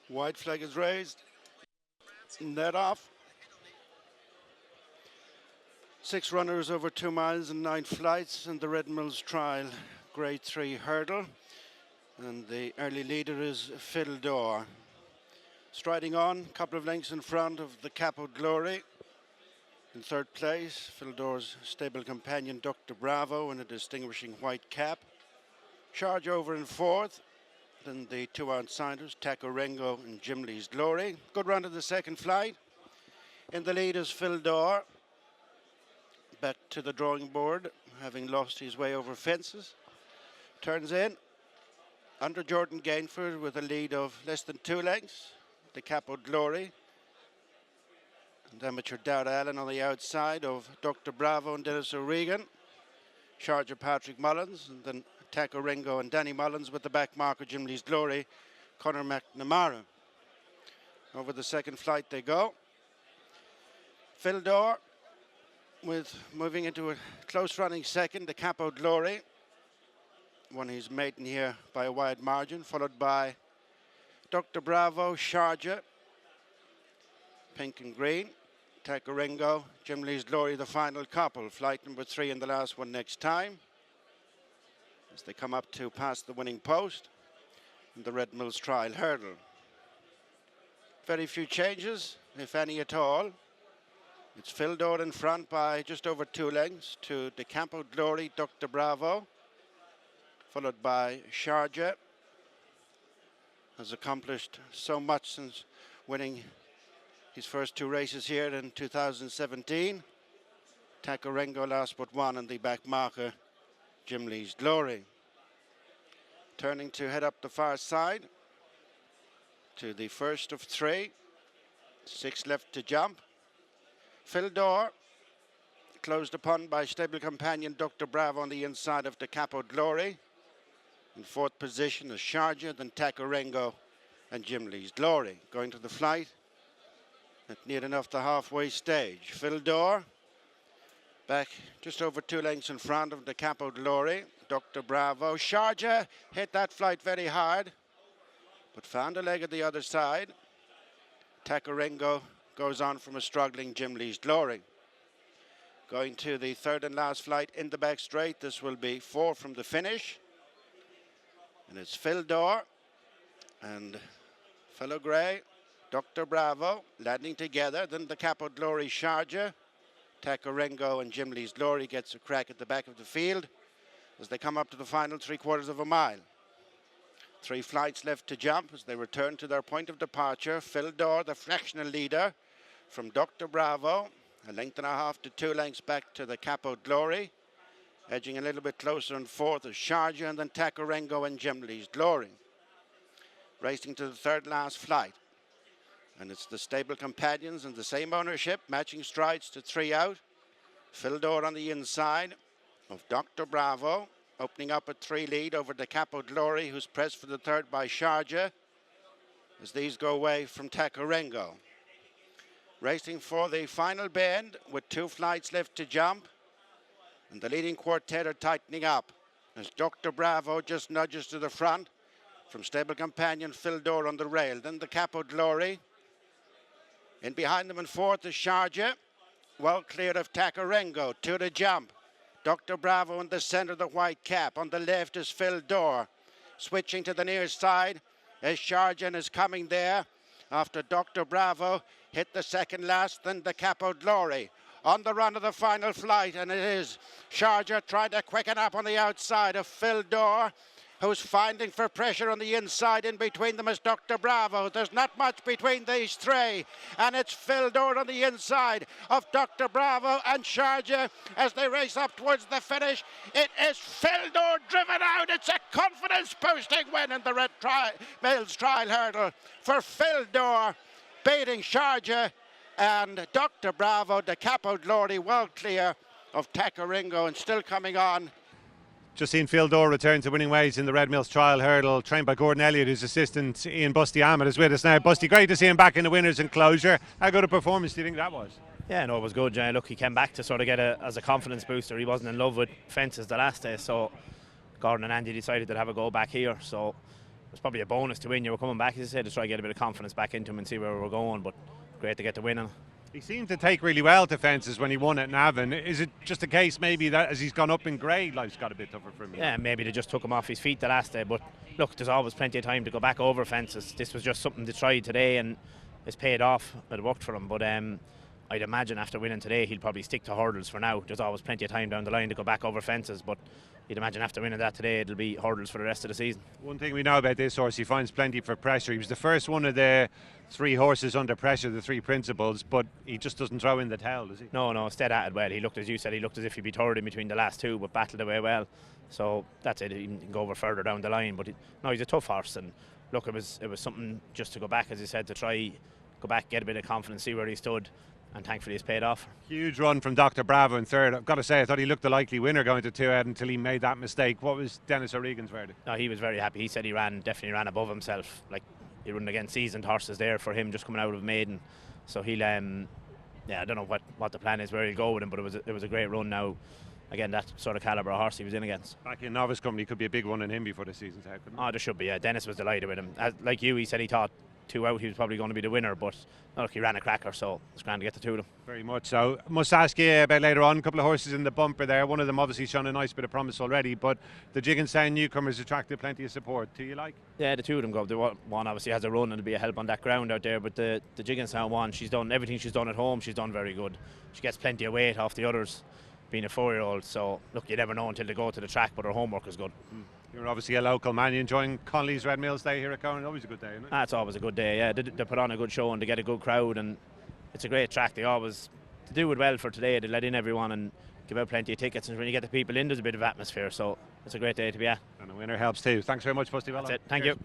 White flag is raised. Net off. 6 runners over 2 miles and 9 flights in the Red Mills Trial Grade 3 hurdle. And the early leader is Fil Dor. Striding on, a couple of lengths in front of the Capo Glory. In third place, Fil Dor's stable companion Dr. Bravo in a distinguishing white cap. Sharjah over in fourth. Then the 2 outsiders, Taco Rengo and Jim Lee's Glory. Good run to the second flight. In the lead is Fil Dor. Back to the drawing board, having lost his way over fences. Turns in under Jordan Gainford with a lead of less than 2 lengths. The Capo Glory. And amateur Dowd Allen on the outside of Dr. Bravo and Dennis O'Regan. Sharjah Patrick Mullins, and then Taco Rengo and Danny Mullins with the back marker Jim Lee's Glory, Conor McNamara. Over the second flight they go. Fil Dor with moving into a close running second, the Capo Glory. Won his maiden here by a wide margin, followed by Dr. Bravo, Sharjah, pink and green, Taco Rengo, Jim Lee's Glory, the final couple. Flight number 3 and the last one next time, as they come up to past the winning post in the Red Mills Trial hurdle. Very few changes, if any at all. It's Fil Dor in front by just over 2 lengths to the Capo Glory, Dr. Bravo, followed by Sharjah. Has accomplished so much since winning his first 2 races here in 2017. Taco Rengo last but one, and the back marker, Jim Lee's Glory. Turning to head up the far side to the first of 3. 6 left to jump. Fil Dor, closed upon by stable companion Dr. Bravo on the inside of the Capo Glory. In fourth position is Sharjah, then Taco Rengo and Jim Lee's Glory. Going to the flight at near enough the halfway stage. Fil Dor back just over 2 lengths in front of the Capo Glory. Dr. Bravo. Sharjah hit that flight very hard, but found a leg at the other side. Taco Rengo goes on from a struggling Jim Lee's Glory. Going to the third and last flight in the back straight. This will be 4 from the finish. And it's Fil Dor and fellow Gray, Dr. Bravo, landing together. Then the Capo Glory, Sharjah. Taco Rengo and Jim Lee's Glory gets a crack at the back of the field as they come up to the final 3/4 of a mile. 3 flights left to jump as they return to their point of departure. Fil Dor, the fractional leader from Dr. Bravo, 1.5 to 2 lengths back to the Capo Glory. Edging a little bit closer in fourth is Sharjah, and then Taco Rengo and Jim Lee's Glory. Racing to the third last flight. And it's the stable companions and the same ownership, matching strides to 3 out. Fil Dor on the inside of Dr. Bravo, opening up a 3 lead over the Capo Glory, who's pressed for the third by Sharjah, as these go away from Taco Rengo. Racing for the final bend with 2 flights left to jump. And the leading quartet are tightening up as Dr. Bravo just nudges to the front from stable companion Fil Dor on the rail. Then the Capo Glory. In behind them in fourth is Sharjah, well cleared of Taco Rengo. 2 to jump. Dr. Bravo in the center of the white cap. On the left is Fil Dor. Switching to the near side as Sharjah is coming there after Dr. Bravo hit the second last, then the Capo Glory. On the run of the final flight, and it is Sharjah trying to quicken up on the outside of Fil Dor, who's finding for pressure on the inside. In between them is Dr. Bravo. There's not much between these 3, and it's Fil Dor on the inside of Dr. Bravo and Sharjah as they race up towards the finish. It is Fil Dor driven out. It's a confidence-boosting win in the Red Mills Trial hurdle for Fil Dor, beating Sharjah and Dr. Bravo. The Capo Glory well clear of Taco Rengo and still coming on. Just seen Fil Dor return to winning ways in the Red Mills Trial hurdle, trained by Gordon Elliott, whose assistant Ian Busty Ahmed is with us now. Busty, great to see him back in the winners enclosure. How good a performance do you think that was? Yeah, no, it was good. Look, he came back to sort of get as a confidence booster. He wasn't in love with fences the last day, so Gordon and Andy decided to have a go back here. So was probably a bonus to win. You were coming back, as I said, to try to get a bit of confidence back into him and see where we were going. But great to get the win on. He seemed to take really well to fences when he won at Navan. Is it just a case maybe that as he's gone up in grade, life's got a bit tougher for him? Yeah, maybe they just took him off his feet the last day. But look, there's always plenty of time to go back over fences. This was just something to try today, and it's paid off. It worked for him. But I'd imagine after winning today, he'll probably stick to hurdles for now. There's always plenty of time down the line to go back over fences. But you'd imagine after winning that today, it'll be hurdles for the rest of the season. One thing we know about this horse, he finds plenty for pressure. He was the first one of the 3 horses under pressure, the 3 principals, but he just doesn't throw in the towel, does he? No, stayed at it well. He looked, as you said, he looked as if he'd be third in between the last 2, but battled away well. So that's it. He can go over further down the line. But he's a tough horse. And look, it was something just to go back, as you said, to try go back, get a bit of confidence, see where he stood. And thankfully it's paid off. Huge run from Dr. Bravo in third. I've got to say, I thought he looked the likely winner going to 2 out until he made that mistake. What was Dennis O'Regan's verdict? No, he was very happy. He said he definitely ran above himself. Like, he run against seasoned horses there for him just coming out of maiden. So he'll, I don't know what the plan is, where he'll go with him, but it was a great run now. Again, that sort of calibre of horse he was in against. Back in novice company, could be a big one in him before the season's out, couldn't it? Oh, there should be, yeah. Dennis was delighted with him. Like you, he said he thought 2 out he was probably going to be the winner, but look, he ran a cracker, so it's grand to get the 2 of them. Very much so. Must ask you about later on, a couple of horses in the bumper there. One of them obviously shown a nice bit of promise already, but the Jigginstown newcomers attracted plenty of support. Do you like? Yeah, the 2 of them go. The one obviously has a run and it'll be a help on that ground out there, but the Jigginstown one, she's done everything she's done at home, she's done very good. She gets plenty of weight off the others, being a 4-year-old, so look, you never know until they go to the track, but her homework is good. You're obviously a local man. You enjoying Connolly's Red Mills Day here at Gowran? Always a good day, isn't it? It's always a good day, yeah. They put on a good show and they get a good crowd, and it's a great track. They do it well for today. They let in everyone and give out plenty of tickets, and when you get the people in, there's a bit of atmosphere, so it's a great day to be at. And the winner helps too. Thanks very much, Fabiolo. That's it. Thank you.